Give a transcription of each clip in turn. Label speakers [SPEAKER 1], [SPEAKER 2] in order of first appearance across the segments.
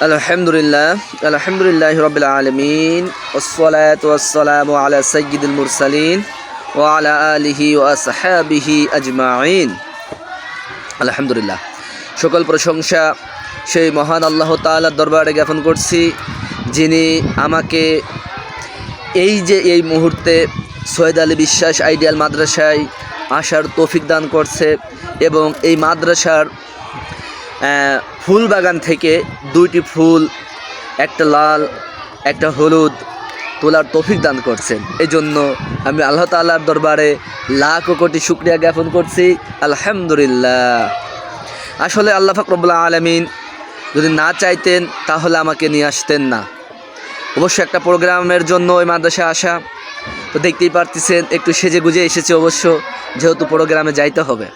[SPEAKER 1] আলহামদুলিল্লাহ রাব্বিল আলামিন ওয়াসসালাতু ওয়াসসালামু আলা সাইয়্যিদিল মুরসালিন ওয়া আলা আলিহি ওয়া আসহাবিহি আজমাইন। আলহামদুলিল্লাহ, সকল প্রশংসা সেই মহান আল্লাহ তাআলার দরবারে জ্ঞাপন করছি, যিনি আমাকে এই মুহূর্তে সৈয়দ আলী বিশ্বাস আইডিয়াল মাদ্রাসায় আসার তৌফিক দান করছে এবং এই মাদ্রাসার ফুল বাগান থেকে দুইটি ফুল, একটা লাল একটা হলুদ তোলার তৌফিক দান করছেন। এই জন্য আমি আল্লাহ তাআলার দরবারে লাখ কোটি শুকরিয়া জ্ঞাপন করছি। আলহামদুলিল্লাহ। আসলে আল্লাহ পাক রব্বুল আলামিন যদি না চাইতেন তাহলে আমাকে নিয়ে আসতেন না। অবশ্যই একটা প্রোগ্রামের জন্য ওই মাদ্রাসায় আসা, তো দেখতেই পারতেছেন একটু সেজে গুজে এসেছে, অবশ্য যেহেতু প্রোগ্রামে যাইতে হবে।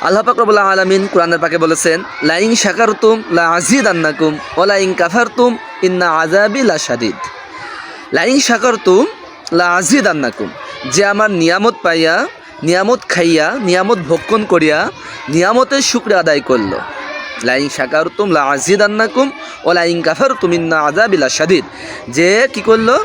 [SPEAKER 1] আল্লাহ পাক রব্বুল আলামিন কোরআনের পাকে বলেছেন, লা ইন শাকারতুম লা আযীদান্নাকুম ওয়া লা ইন কাফারতুম ইন্না আযাবি লাশাদীদ। লা ইন শাকারতুম লা আযীদান্নাকুম, যে আমার নিয়ামত পাইয়া, নিয়ামত খাইয়া, নিয়ামত ভক্ষণ করিয়া নিয়ামতের শুকরিয়া আদায় করলো। লা ইন শাকারতুম লা আযীদান্নাকুম ওয়া লা ইন কাফারতুম ইন্না আযাবি লাশাদীদ, যে কি করলো?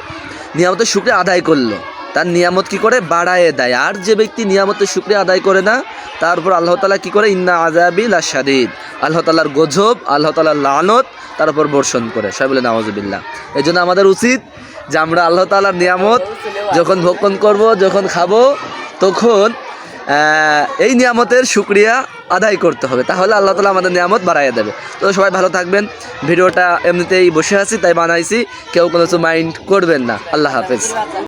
[SPEAKER 1] নিয়ামতের শুকরিয়া আদায় করলো, তার নিয়ামত কি করে? বাড়ায় দেয়। আর যে ব্যক্তি নিয়ামতের শুকরিয়া আদায় করে না, তারপর আল্লাহ তাআলা কি করে? ইন্না আযাবি লাশাদীদ, আল্লাহ তাআলার গজব, আল্লাহ তাআলার লানত তার উপর বর্ষণ করে। সবাই বলে নাউযুবিল্লাহ। এই জন্য আমাদের উচিত যে আমরা আল্লাহ তাআলার নিয়ামত যখন ভক্ষণ করব, যখন খাবো, তখন এই নিয়ামতের শুকরিয়া আদায় করতে হবে, তাহলে আল্লাহ তাআলা আমাদের নিয়ামত বাড়াইয়া দেবে। তো সবাই ভালো থাকবেন। ভিডিওটা এমনিতেই বসে আছি তাই বানাইছি, কেউ কোনো কিছু মাইন্ড করবেন না। আল্লাহ হাফেজ।